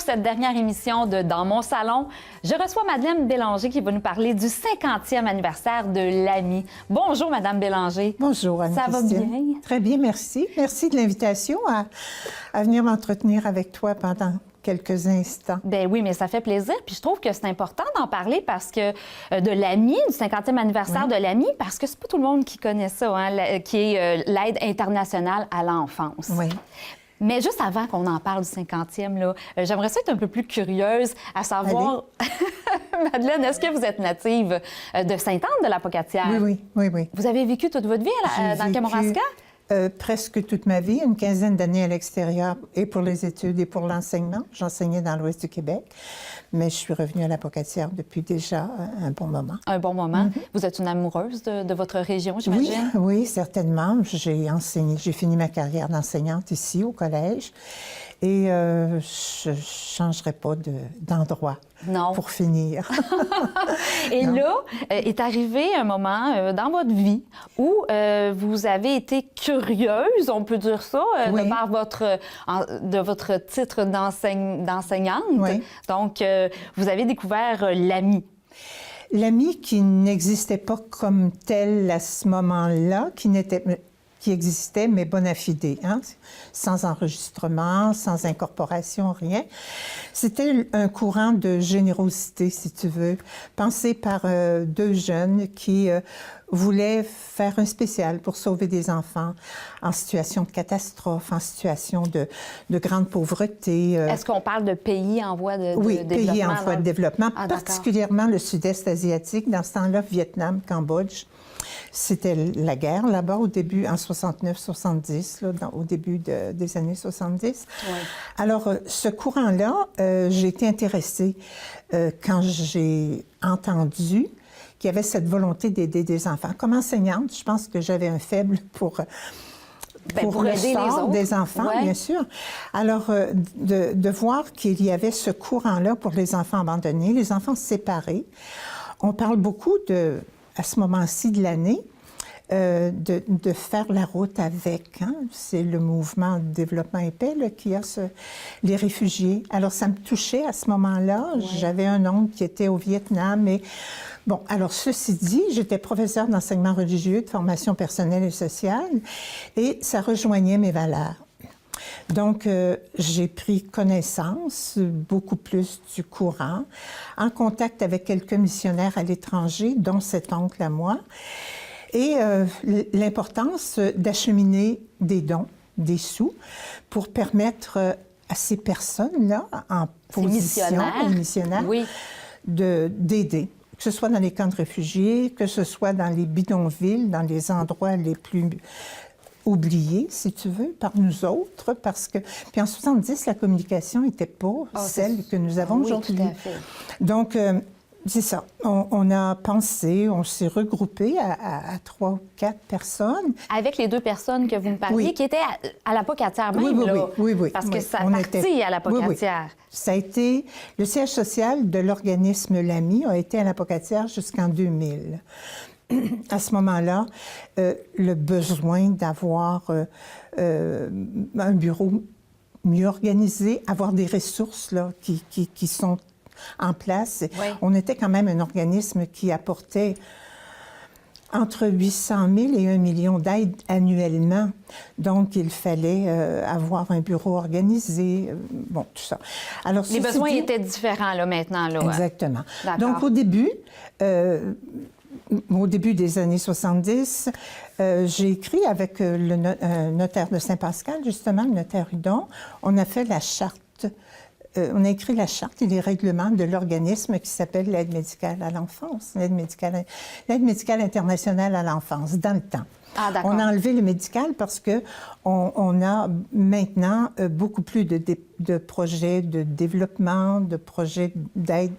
cette dernière émission de Dans mon salon. Je reçois Madeleine Bélanger qui va nous parler du 50e anniversaire de l'AMI. Bonjour, Madame Bélanger. Bonjour, Anne-Christine. Ça va bien? Très bien, merci. Merci de l'invitation à venir m'entretenir avec toi pendant quelques instants. Ben oui, mais ça fait plaisir. Puis je trouve que c'est important d'en parler parce que de l'AMI, du 50e anniversaire de l'AMI, parce que c'est pas tout le monde qui connaît ça, hein, qui est l'aide internationale à l'enfance. Oui. Mais juste avant qu'on en parle du 50e, là, j'aimerais ça être un peu plus curieuse à savoir, Madeleine, est-ce que vous êtes native de Sainte-Anne de la Pocatière? Oui. Vous avez vécu toute votre vie dans le Kamouraska? Presque toute ma vie, une quinzaine d'années à l'extérieur, et pour les études et pour l'enseignement. J'enseignais dans l'ouest du Québec, mais je suis revenue à la Pocatière depuis déjà un bon moment. Un bon moment. Vous êtes une amoureuse de votre région, j'imagine? Oui, certainement. J'ai fini ma carrière d'enseignante ici, au collège, et je ne changerai pas d'endroit pour finir. Et là, est arrivé un moment dans votre vie où vous avez été curieuse, on peut dire ça, de par votre titre d'enseignante. Oui. Donc, vous avez découvert l'AMI. L'AMI qui n'existait pas comme tel à ce moment-là, qui existait, mais bona fide, hein? Sans enregistrement, sans incorporation, rien. C'était un courant de générosité, si tu veux, pensé par deux jeunes qui voulaient faire un spécial pour sauver des enfants en situation de catastrophe, en situation de grande pauvreté. Est-ce qu'on parle de pays en voie de développement? Oui, pays en voie de développement, particulièrement le sud-est asiatique, dans ce temps-là, Vietnam, Cambodge. C'était la guerre là-bas au début, en 69-70, au début des années 70. Oui. Alors, ce courant-là, j'ai été intéressée quand j'ai entendu qu'il y avait cette volonté d'aider des enfants. Comme enseignante, je pense que j'avais un faible pour le sort des enfants, bien sûr. Alors, de voir qu'il y avait ce courant-là pour les enfants abandonnés, les enfants séparés. On parle beaucoup à ce moment-ci de l'année, de faire la route avec. Hein? C'est le mouvement de développement et paix qui a les réfugiés. Alors, ça me touchait à ce moment-là. Ouais. J'avais un oncle qui était au Vietnam. Et bon, alors, ceci dit, j'étais professeure d'enseignement religieux, de formation personnelle et sociale, et ça rejoignait mes valeurs. Donc, j'ai pris connaissance beaucoup plus du courant, en contact avec quelques missionnaires à l'étranger, dont cet oncle à moi, et l'importance d'acheminer des dons, des sous, pour permettre à ces personnes-là, en position, les missionnaires, d'aider. Que ce soit dans les camps de réfugiés, que ce soit dans les bidonvilles, dans les endroits les plus oubliés, si tu veux, par nous autres, parce que... Puis en 70, la communication n'était pas celle que nous avons aujourd'hui. Tout à fait. Donc, c'est ça. On a pensé, on s'est regroupé à 3 ou 4 personnes. Avec les 2 personnes que vous me parliez, qui étaient à la Pocatière même, oui. Parce que ça partit à la Pocatière. Ça a été... Le siège social de l'organisme l'AMI a été à la Pocatière jusqu'en 2000. À ce moment-là, le besoin d'avoir un bureau mieux organisé, avoir des ressources là, qui sont en place. Oui. On était quand même un organisme qui apportait entre 800 000 et 1 million d'aides annuellement. Donc, il fallait avoir un bureau organisé, tout ça. Alors, les besoins étaient différents, là, maintenant. Là, exactement. Donc, au début des années 70, j'ai écrit avec le notaire de Saint-Pascal, justement, le notaire Hudon. On a fait la charte. On a écrit la charte et les règlements de l'organisme qui s'appelle l'aide médicale à l'enfance, l'aide médicale internationale à l'enfance, dans le temps. On a enlevé le médical parce qu'on a maintenant beaucoup plus de projets de développement, de projets d'aide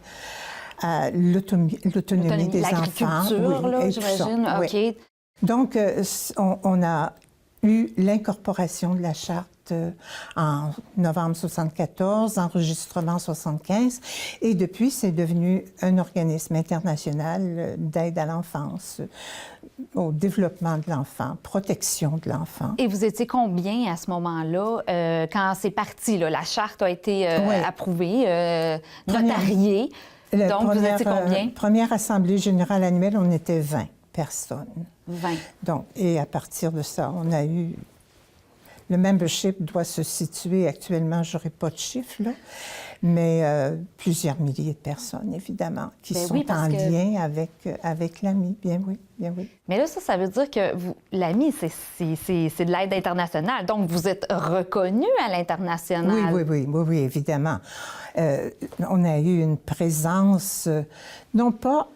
à l'autonomie des enfants. L'agriculture, là, j'imagine. OK. Donc, on a eu l'incorporation de la charte en novembre 74, enregistrement en 75, et depuis, c'est devenu un organisme international d'aide à l'enfance, au développement de l'enfant, protection de l'enfant. Et vous étiez combien à ce moment-là, quand c'est parti, là, la charte a été approuvée, notariée? Donc, vous étiez combien? Première assemblée générale annuelle, on était 20 personnes. 20. Donc, et à partir de ça, on a eu... Le membership doit se situer actuellement, je n'aurai pas de chiffre, là, mais plusieurs milliers de personnes, évidemment, qui sont en lien avec l'AMI. Bien oui, bien oui. Mais là, ça veut dire que l'AMI, c'est de l'aide internationale. Donc, vous êtes reconnu à l'international. Oui, évidemment. On a eu une présence, non pas...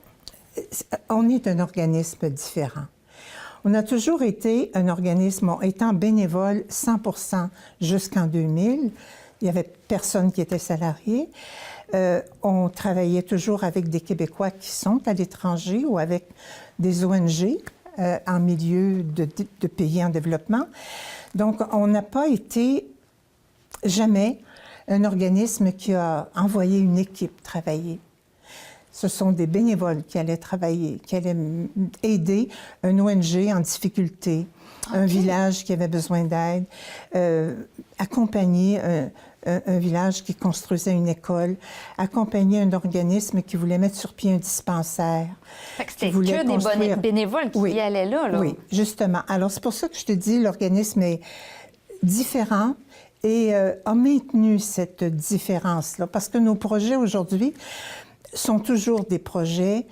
On est un organisme différent. On a toujours été un organisme, étant bénévole 100% jusqu'en 2000. Il n'y avait personne qui était salarié. On travaillait toujours avec des Québécois qui sont à l'étranger ou avec des ONG en milieu de pays en développement. Donc, on n'a pas été jamais un organisme qui a envoyé une équipe travailler. Ce sont des bénévoles qui allaient travailler, qui allaient aider un ONG en difficulté, un village qui avait besoin d'aide, accompagner un village qui construisait une école, accompagner un organisme qui voulait mettre sur pied un dispensaire. C'était que des bénévoles qui y allaient là. Oui, justement. Alors, c'est pour ça que je te dis, l'organisme est différent et a maintenu cette différence-là, parce que nos projets aujourd'hui sont toujours des projets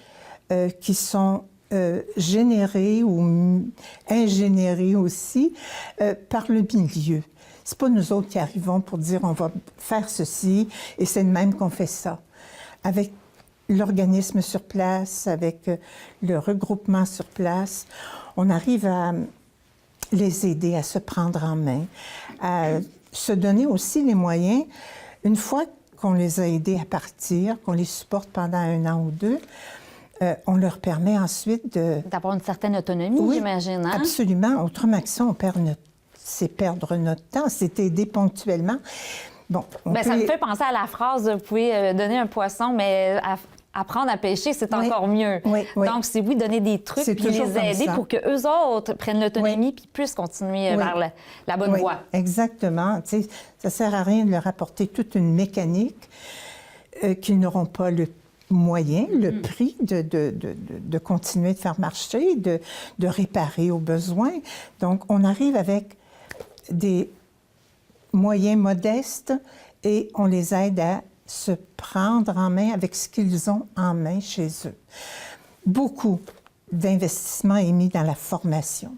qui sont générés ou ingénérés aussi par le milieu. C'est pas nous autres qui arrivons pour dire on va faire ceci et c'est de même qu'on fait ça. Avec l'organisme sur place, avec le regroupement sur place, on arrive à les aider à se prendre en main, à se donner aussi les moyens, une fois qu'on les a aidés à partir, qu'on les supporte pendant 1 an ou 2, on leur permet ensuite d'avoir une certaine autonomie, j'imagine. Hein? Absolument. Autrement que ça, c'est perdre notre temps, c'est aider ponctuellement. Bon, ça me fait penser à la phrase « Vous pouvez donner un poisson, mais apprendre à pêcher, c'est encore mieux. » Donc, c'est donner des trucs puis les aider pour qu'eux autres prennent l'autonomie puis puissent continuer vers la bonne voie. Exactement. Tu sais, ça ne sert à rien de leur apporter toute une mécanique qu'ils n'auront pas le moyen, le prix de continuer de faire marcher, de réparer aux besoins. Donc, on arrive avec des moyens modestes et on les aide à se prendre en main avec ce qu'ils ont en main chez eux. Beaucoup d'investissement est mis dans la formation.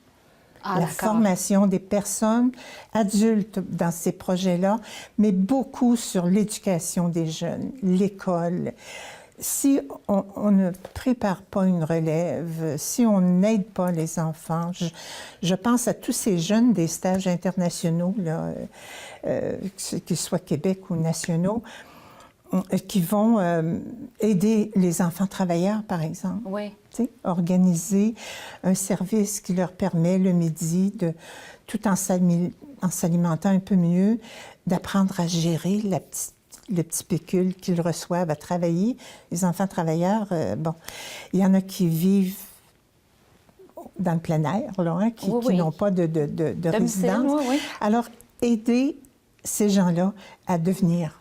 La formation des personnes adultes dans ces projets-là, mais beaucoup sur l'éducation des jeunes, l'école. Si on ne prépare pas une relève, si on n'aide pas les enfants, je pense à tous ces jeunes des stages internationaux, là, qu'ils soient Québec ou nationaux, qui vont aider les enfants travailleurs, par exemple. Oui. Organiser un service qui leur permet le midi, tout en s'alimentant un peu mieux, d'apprendre à gérer le petit pécule qu'ils reçoivent à travailler. Les enfants travailleurs, il y en a qui vivent dans le plein air, là, hein, qui n'ont pas de résidence. Alors, aider ces gens-là à devenir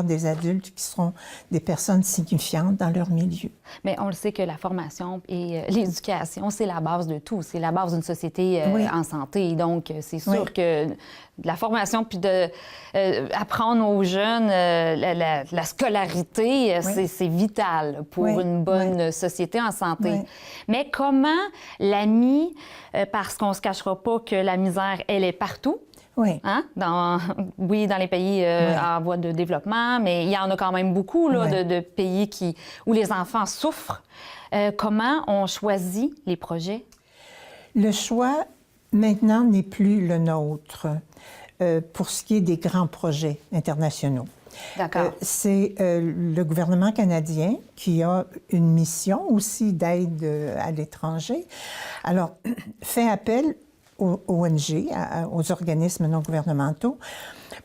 des adultes qui seront des personnes signifiantes dans leur milieu. Mais on le sait que la formation et l'éducation, c'est la base de tout. C'est la base d'une société en santé. Donc, c'est sûr que de la formation puis apprendre aux jeunes la scolarité, c'est vital pour une bonne société en santé. Mais comment l'AMI, parce qu'on ne se cachera pas que la misère, elle est partout, hein? Dans les pays en voie de développement, mais il y en a quand même beaucoup là, de pays où les enfants souffrent. Comment on choisit les projets? Le choix, maintenant, n'est plus le nôtre pour ce qui est des grands projets internationaux. D'accord. C'est le gouvernement canadien qui a une mission aussi d'aide à l'étranger. Alors, fait appel aux ONG, aux organismes non gouvernementaux,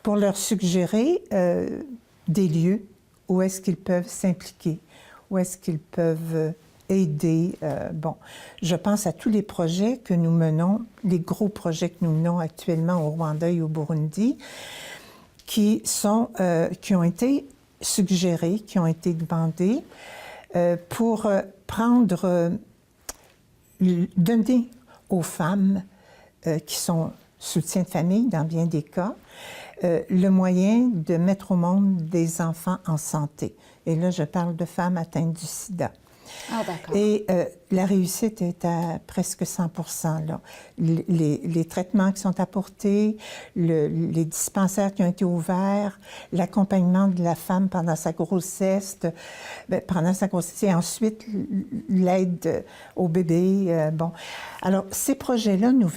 pour leur suggérer des lieux où est-ce qu'ils peuvent s'impliquer, où est-ce qu'ils peuvent aider. Bon, je pense à tous les projets que nous menons, les gros projets que nous menons actuellement au Rwanda et au Burundi, qui ont été suggérés, qui ont été demandés pour donner aux femmes qui sont soutien de famille dans bien des cas, le moyen de mettre au monde des enfants en santé. Et là, je parle de femmes atteintes du sida. Ah, d'accord. Et la réussite est à presque 100%. Là. Les traitements qui sont apportés, les dispensaires qui ont été ouverts, l'accompagnement de la femme pendant sa grossesse, et ensuite l'aide au bébé. Bon. Alors, ces projets-là nous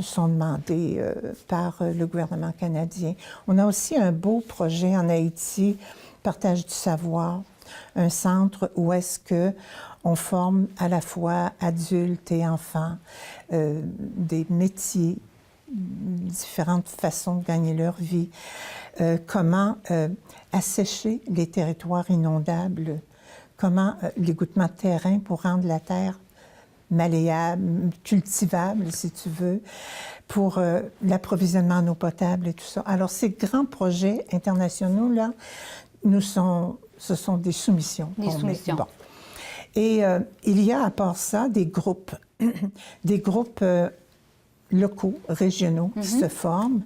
sont demandés par le gouvernement canadien. On a aussi un beau projet en Haïti, Partage du savoir. Un centre où est-ce qu'on forme à la fois adultes et enfants, des métiers, différentes façons de gagner leur vie, comment assécher les territoires inondables, comment l'égouttement de terrain pour rendre la terre malléable, cultivable, si tu veux, pour l'approvisionnement en eau potable et tout ça. Alors, ces grands projets internationaux-là, ce sont des soumissions. Des soumissions. Bon. Et il y a, à part ça, des groupes locaux, régionaux, qui se forment.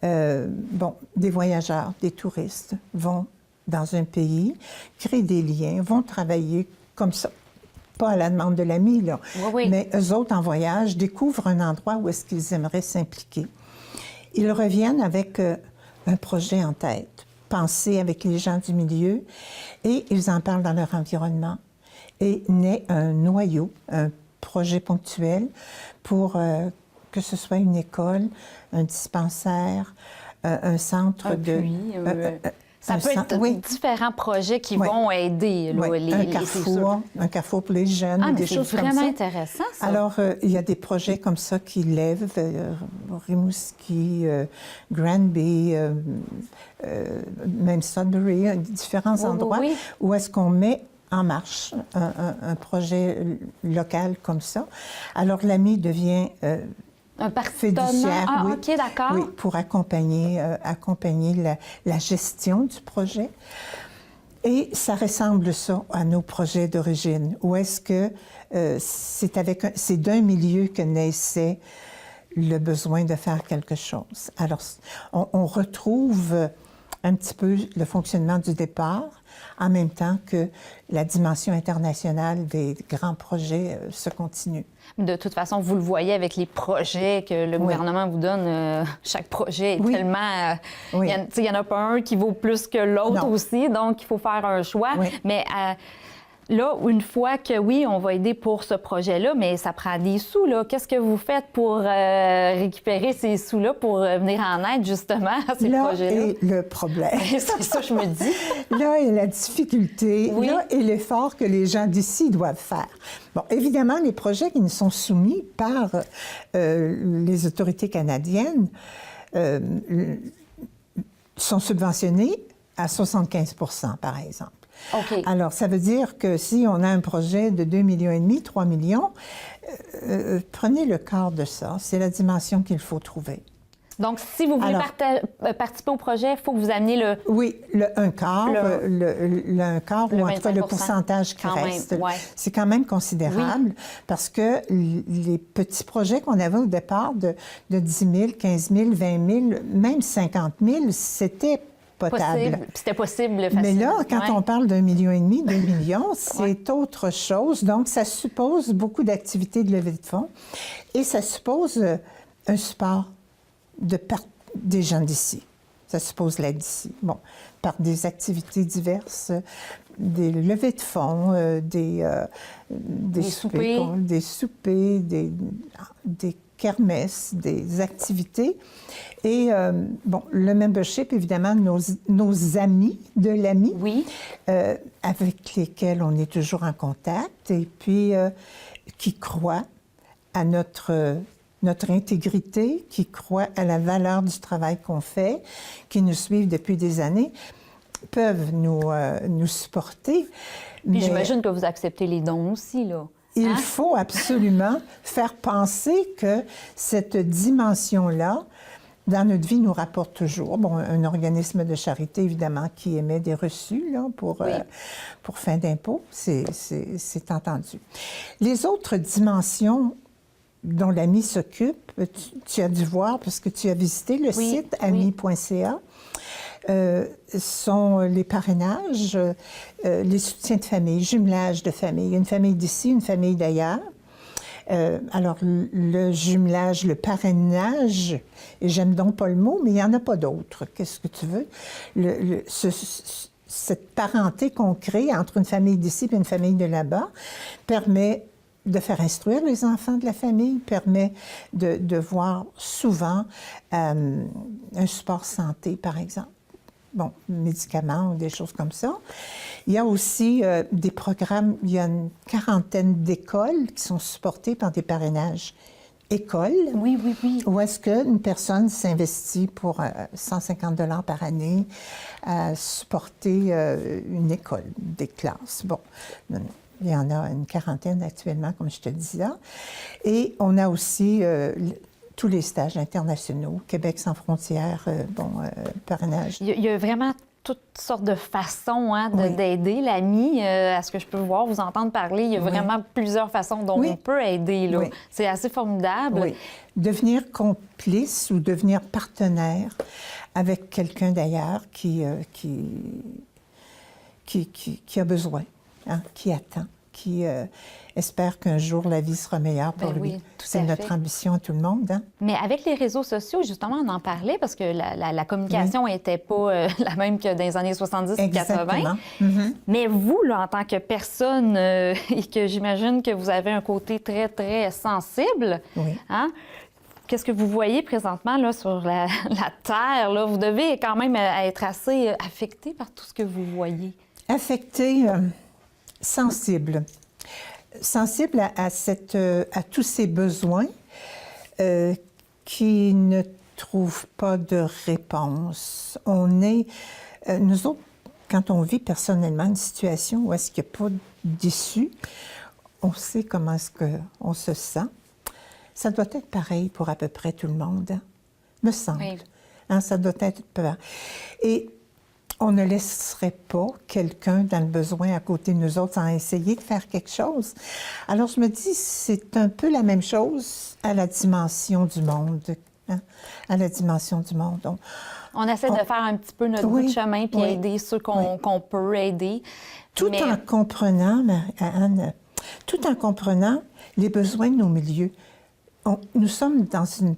Des voyageurs, des touristes vont dans un pays, créent des liens, vont travailler comme ça. Pas à la demande de l'ami, là. Oui. Mais eux autres, en voyage, découvrent un endroit où est-ce qu'ils aimeraient s'impliquer. Ils reviennent avec un projet en tête, pensé avec les gens du milieu, et ils en parlent dans leur environnement. Et naît un noyau, un projet ponctuel pour que ce soit une école, un dispensaire, un centre ça peut être différents projets qui vont aider un carrefour pour les jeunes, des choses comme ça. C'est vraiment intéressant, ça. Alors, il y a des projets comme ça qui lèvent, Rimouski, Granby, même Sudbury, différents endroits où est-ce qu'on met en marche un projet local comme ça. Alors, l'AMI devient un fiduciaire, OK, d'accord. Oui, pour accompagner la gestion du projet. Et ça ressemble ça à nos projets d'origine, où est-ce que c'est d'un milieu que naissait le besoin de faire quelque chose. Alors, on retrouve un petit peu le fonctionnement du départ, en même temps que la dimension internationale des grands projets se continue. De toute façon, vous le voyez avec les projets que le gouvernement vous donne. Chaque projet est tellement... Il y en a pas un qui vaut plus que l'autre aussi, donc il faut faire un choix. Oui. Mais là, une fois que on va aider pour ce projet-là, mais ça prend des sous, là. Qu'est-ce que vous faites pour récupérer ces sous-là pour venir en aide, justement, à ces projets-là? Là est le problème. C'est ça, je me dis. Là est la difficulté. Oui. Là est l'effort que les gens d'ici doivent faire. Bon, évidemment, les projets qui nous sont soumis par les autorités canadiennes sont subventionnés à 75 % par exemple. Okay. Alors, ça veut dire que si on a un projet de 2,5 millions, 3 millions, prenez le quart de ça. C'est la dimension qu'il faut trouver. Donc, si vous voulez participer au projet, il faut que vous ameniez le... Oui, un quart, un quart ou en tout cas le pourcentage qui reste. C'est quand même considérable parce que les petits projets qu'on avait au départ de 10 000, 15 000, 20 000, même 50 000, c'était potable. C'était possible facilement. Mais là, quand on parle d'1,5 million, 2 millions, c'est autre chose. Donc, ça suppose beaucoup d'activités de levée de fonds et ça suppose un support des gens d'ici. Ça suppose l'aide d'ici. Bon, par des activités diverses, des levées de fonds, des soupers, des kermesses, des activités. Et, le membership, évidemment, nos amis de l'AMI, avec lesquels on est toujours en contact et puis qui croient à notre notre intégrité, qui croient à la valeur du travail qu'on fait, qui nous suivent depuis des années, peuvent nous supporter. Puis j'imagine que vous acceptez les dons aussi, là. Il faut absolument faire penser que cette dimension-là, dans notre vie, nous rapporte toujours. Bon, un organisme de charité, évidemment, qui émet des reçus là, pour fin d'impôt, c'est entendu. Les autres dimensions dont l'AMI s'occupe, tu as dû voir, parce que tu as visité le site ami.ca, sont les parrainages, les soutiens de famille, jumelage de famille. Une famille d'ici, une famille d'ailleurs. Alors, le jumelage, le parrainage, et j'aime donc pas le mot, mais il n'y en a pas d'autre. Qu'est-ce que tu veux? Cette parenté qu'on crée entre une famille d'ici et une famille de là-bas permet de faire instruire les enfants de la famille, permet de voir souvent un support santé, par exemple. Bon, médicaments ou des choses comme ça. Il y a aussi des programmes, il y a une quarantaine d'écoles qui sont supportées par des parrainages écoles. Oui. Où est-ce qu'une personne s'investit pour 150 $ par année à supporter une école, des classes. Bon, il y en a une quarantaine actuellement, comme je te le disais. Et on a aussi tous les stages internationaux, Québec sans frontières, parrainage. Il y a vraiment toutes sortes de façons d'aider l'AMI. À ce que je peux voir, vous entendre parler, il y a vraiment plusieurs façons dont on peut aider. Là. C'est assez formidable. Oui. Devenir complice ou devenir partenaire avec quelqu'un d'ailleurs qui a besoin, qui attend, qui espère qu'un jour la vie sera meilleure pour lui. C'est notre ambition à tout le monde. Mais avec les réseaux sociaux, justement, on en parlait parce que la communication n'était pas la même que dans les années 70 et 80. Mais vous, là, en tant que personne, et que j'imagine que vous avez un côté très, très sensible, qu'est-ce que vous voyez présentement là, sur la Terre? Là? Vous devez quand même être assez affecté par tout ce que vous voyez. Affecté, sensible. Sensible à tous ces besoins qui ne trouvent pas de réponse. Nous autres, quand on vit personnellement une situation où est-ce qu'il n'y a pas d'issue, on sait comment est-ce qu'on se sent. Ça doit être pareil pour à peu près tout le monde, me semble. Ça doit être pareil. Et on ne laisserait pas quelqu'un dans le besoin à côté de nous autres sans essayer de faire quelque chose. Alors, je me dis, c'est un peu la même chose à la dimension du monde. À la dimension du monde. On essaie de faire un petit peu notre bout de chemin puis aider ceux qu'on peut aider. En comprenant, Anne, tout en comprenant les besoins de nos milieux. Nous sommes dans une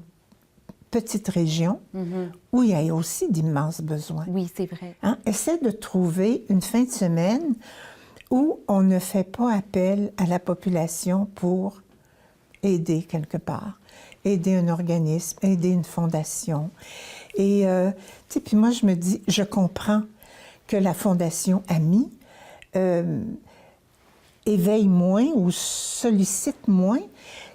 petite région où il y a aussi d'immenses besoins. Oui, c'est vrai. Essaie de trouver une fin de semaine où on ne fait pas appel à la population pour aider quelque part, aider un organisme, aider une fondation. Et, tu sais, puis moi, je me dis, je comprends que la Fondation AMI éveille moins ou sollicite moins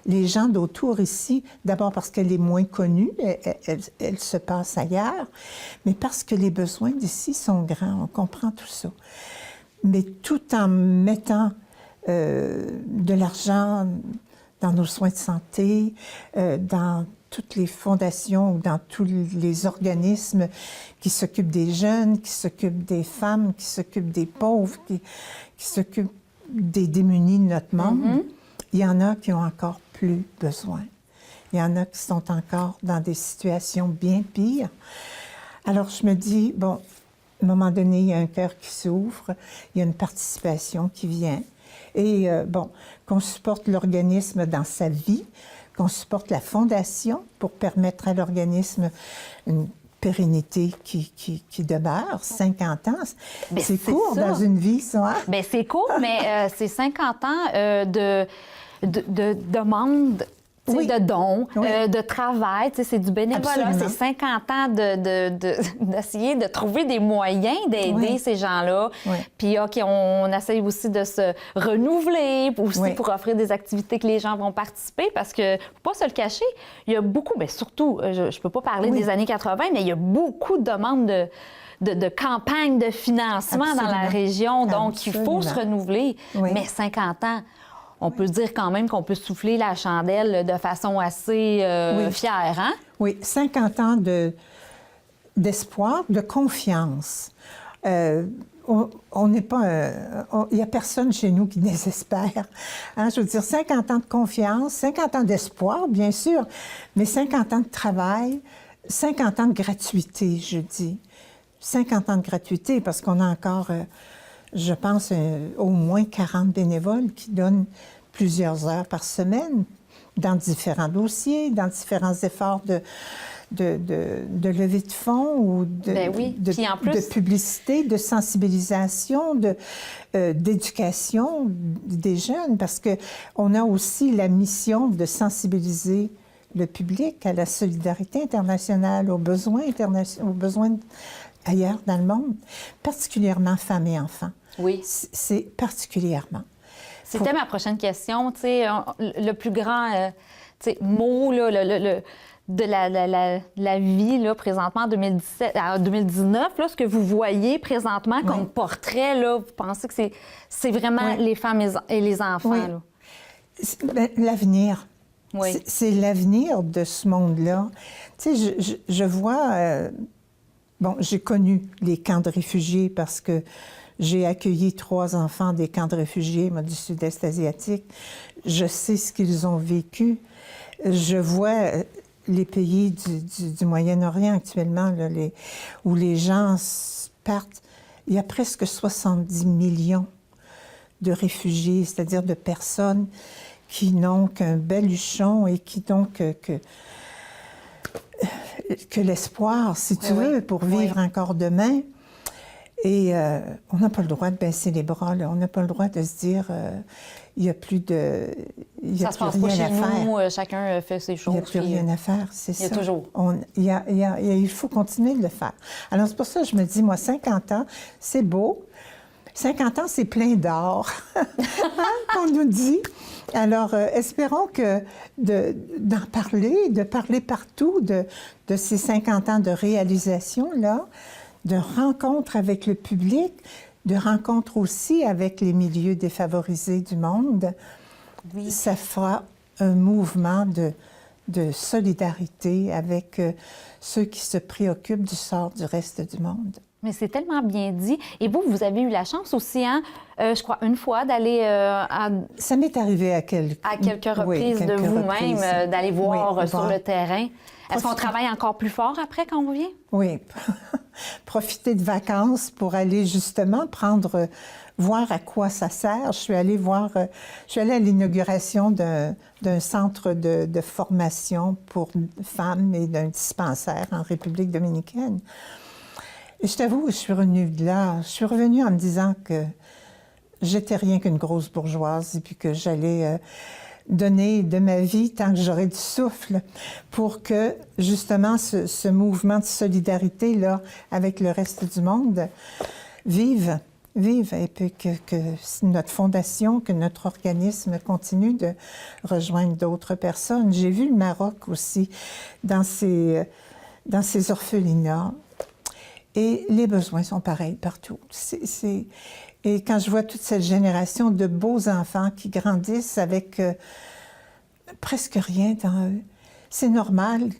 les gens d'autour ici, d'abord parce qu'elle est moins connue, elle se passe ailleurs, mais parce que les besoins d'ici sont grands, on comprend tout ça. Mais tout en mettant de l'argent dans nos soins de santé, dans toutes les fondations ou dans tous les organismes qui s'occupent des jeunes, qui s'occupent des femmes, qui s'occupent des pauvres, qui s'occupent des démunis de notre monde, il y en a qui ont encore plus besoin. Il y en a qui sont encore dans des situations bien pires. Alors, je me dis, bon, à un moment donné, il y a un cœur qui s'ouvre, il y a une participation qui vient. Et, qu'on supporte l'organisme dans sa vie, qu'on supporte la fondation pour permettre à l'organisme une pérennité qui demeure, 50 ans. C'est court dans une vie, ça. Bien, c'est court, mais c'est 50 ans de demande de dons, de travail, c'est du bénévolat. Absolument. C'est 50 ans d'essayer de trouver des moyens d'aider ces gens-là. Oui. Puis, OK, on essaye aussi de se renouveler, aussi pour offrir des activités que les gens vont participer, parce que, faut pas se le cacher, il y a beaucoup, mais surtout, je peux pas parler des années 80, mais il y a beaucoup de demandes de campagnes de financement dans la région. Donc, il faut se renouveler. Mais 50 ans, on peut dire quand même qu'on peut souffler la chandelle de façon assez fière, hein? Oui, 50 ans d'espoir, de confiance. On n'est pas... Il n'y a personne chez nous qui désespère. Hein? Je veux dire, 50 ans de confiance, 50 ans d'espoir, bien sûr, mais 50 ans de travail, 50 ans de gratuité, je dis. 50 ans de gratuité, parce qu'on a encore... je pense, au moins 40 bénévoles qui donnent plusieurs heures par semaine dans différents dossiers, dans différents efforts de levée de fonds ou de publicité, de sensibilisation, d'éducation des jeunes, parce qu'on a aussi la mission de sensibiliser le public à la solidarité internationale, aux besoins ailleurs dans le monde, particulièrement femmes et enfants. Oui. C'est particulièrement. C'était ma prochaine question. Tu sais, le plus grand mot là, de la vie là, présentement en 2019, là, ce que vous voyez présentement comme portrait, là, vous pensez que c'est vraiment les femmes et les enfants? Là? L'avenir. Oui. C'est l'avenir de ce monde-là. Tu sais, je vois... Bon, j'ai connu les camps de réfugiés parce que j'ai accueilli 3 enfants des camps de réfugiés, moi, du Sud-Est asiatique. Je sais ce qu'ils ont vécu. Je vois les pays du Moyen-Orient actuellement, là, où les gens partent. Il y a presque 70 millions de réfugiés, c'est-à-dire de personnes qui n'ont qu'un baluchon et qui n'ont que l'espoir, si tu veux, pour vivre encore demain. Et on n'a pas le droit de baisser les bras, là. On n'a pas le droit de se dire il n'y a plus de... Il n'y a plus rien à faire. Chacun fait ses choses. Il n'y a plus rien à faire, c'est ça. Il y a toujours. Il faut continuer de le faire. Alors, c'est pour ça que je me dis, moi, 50 ans, c'est beau. 50 ans, c'est plein d'or, qu'on nous dit. Alors, espérons que d'en parler, de parler partout de ces 50 ans de réalisation-là, de rencontres avec le public, de rencontres aussi avec les milieux défavorisés du monde, ça fera un mouvement de solidarité avec ceux qui se préoccupent du sort du reste du monde. Mais c'est tellement bien dit. Et vous avez eu la chance aussi, hein, je crois, une fois d'aller Ça m'est arrivé à quelques reprises de vous-même, d'aller voir sur le terrain. Est-ce qu'on travaille encore plus fort après quand on revient? Oui. Profiter de vacances pour aller justement voir à quoi ça sert. Je suis allée à l'inauguration d'un centre de formation pour femmes et d'un dispensaire en République dominicaine. Et je t'avoue, je suis revenue en me disant que j'étais rien qu'une grosse bourgeoise et puis que j'allais donner de ma vie tant que j'aurais du souffle pour que, justement, ce mouvement de solidarité-là avec le reste du monde vive et puis que notre fondation, que notre organisme continue de rejoindre d'autres personnes. J'ai vu le Maroc aussi dans ces orphelinats. Et les besoins sont pareils partout. Et quand je vois toute cette génération de beaux enfants qui grandissent avec presque rien dans eux, c'est normal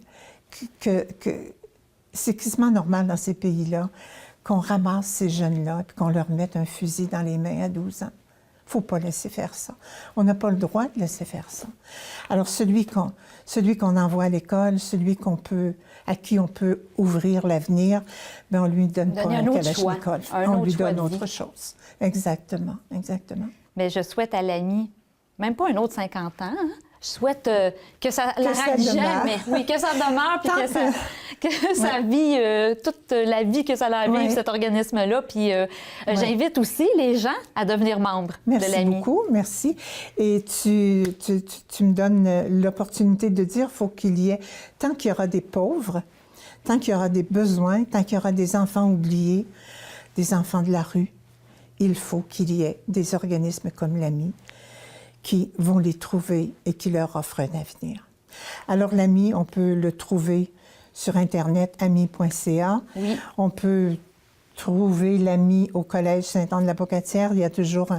c'est quasiment normal dans ces pays-là qu'on ramasse ces jeunes-là et qu'on leur mette un fusil dans les mains à 12 ans. Il ne faut pas laisser faire ça. On n'a pas le droit de laisser faire ça. Alors, celui qu'on envoie à l'école, à qui on peut ouvrir l'avenir, bien, on ne lui donne pas un Kalachnikov. On lui donne autre chose. Exactement, exactement. Mais je souhaite à l'ami, même pas un autre 50 ans, hein? Je souhaite que ça l'arrête jamais. Oui, que ça demeure, puis que ça vit toute la vie que ça a à vivre, cet organisme-là. Puis j'invite aussi les gens à devenir membres de l'AMI. Merci beaucoup, merci. Et tu me donnes l'opportunité de dire qu'il faut qu'il y ait, tant qu'il y aura des pauvres, tant qu'il y aura des besoins, tant qu'il y aura des enfants oubliés, des enfants de la rue, il faut qu'il y ait des organismes comme l'AMI qui vont les trouver et qui leur offrent un avenir. Alors l'AMI, on peut le trouver sur Internet, ami.ca. Oui. On peut trouver l'AMI au Collège Sainte-Anne-de-la-Pocatière. Il y a toujours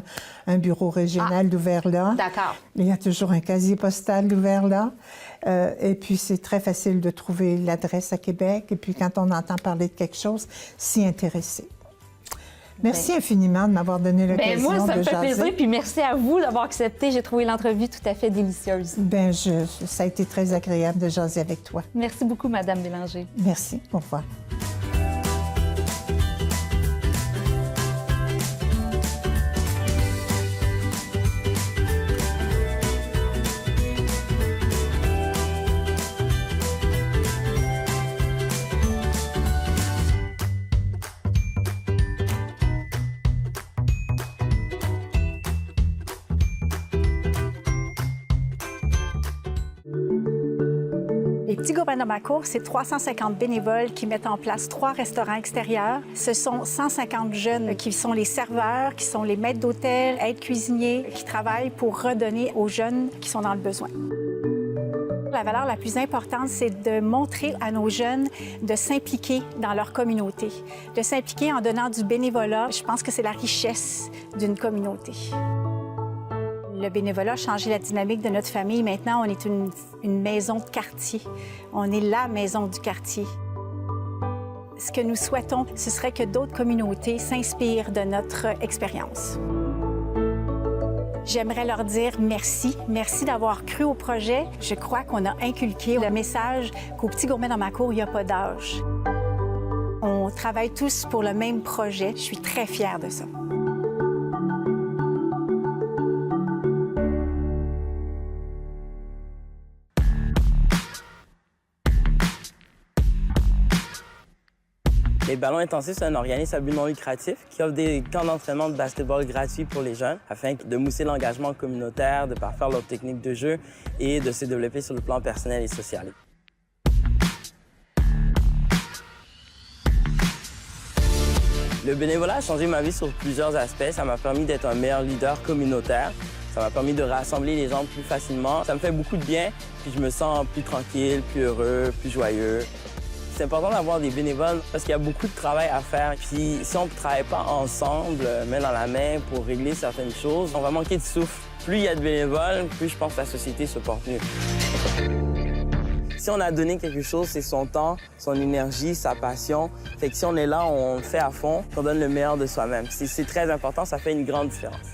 un bureau régional d'ouvert là. D'accord. Il y a toujours un casier postal d'ouvert là. Et puis, c'est très facile de trouver l'adresse à Québec. Et puis, quand on entend parler de quelque chose, s'y intéresser. Merci infiniment de m'avoir donné l'occasion de jaser. Moi, ça me fait plaisir, puis merci à vous d'avoir accepté. J'ai trouvé l'entrevue tout à fait délicieuse. Ça a été très agréable de jaser avec toi. Merci beaucoup, Madame Bélanger. Merci. Au revoir. Les Petits Gourmands de ma cour, c'est 350 bénévoles qui mettent en place 3 restaurants extérieurs. Ce sont 150 jeunes qui sont les serveurs, qui sont les maîtres d'hôtel, aides cuisiniers, qui travaillent pour redonner aux jeunes qui sont dans le besoin. La valeur la plus importante, c'est de montrer à nos jeunes de s'impliquer dans leur communauté, de s'impliquer en donnant du bénévolat. Je pense que c'est la richesse d'une communauté. Le bénévolat a changé la dynamique de notre famille. Maintenant, on est une maison de quartier. On est la maison du quartier. Ce que nous souhaitons, ce serait que d'autres communautés s'inspirent de notre expérience. J'aimerais leur dire merci. Merci d'avoir cru au projet. Je crois qu'on a inculqué le message qu'aux Petits Gourmands dans ma cour, il n'y a pas d'âge. On travaille tous pour le même projet. Je suis très fière de ça. Les Ballons Intensifs, c'est un organisme à but non lucratif qui offre des camps d'entraînement de basketball gratuits pour les jeunes afin de mousser l'engagement communautaire, de parfaire leurs techniques de jeu et de se développer sur le plan personnel et social. Le bénévolat a changé ma vie sur plusieurs aspects. Ça m'a permis d'être un meilleur leader communautaire. Ça m'a permis de rassembler les gens plus facilement. Ça me fait beaucoup de bien, puis je me sens plus tranquille, plus heureux, plus joyeux. C'est important d'avoir des bénévoles parce qu'il y a beaucoup de travail à faire. Puis si on ne travaille pas ensemble, main dans la main, pour régler certaines choses, on va manquer de souffle. Plus il y a de bénévoles, plus je pense que la société se porte mieux. Si on a donné quelque chose, c'est son temps, son énergie, sa passion. Fait que si on est là, on le fait à fond, on donne le meilleur de soi-même. C'est très important, ça fait une grande différence.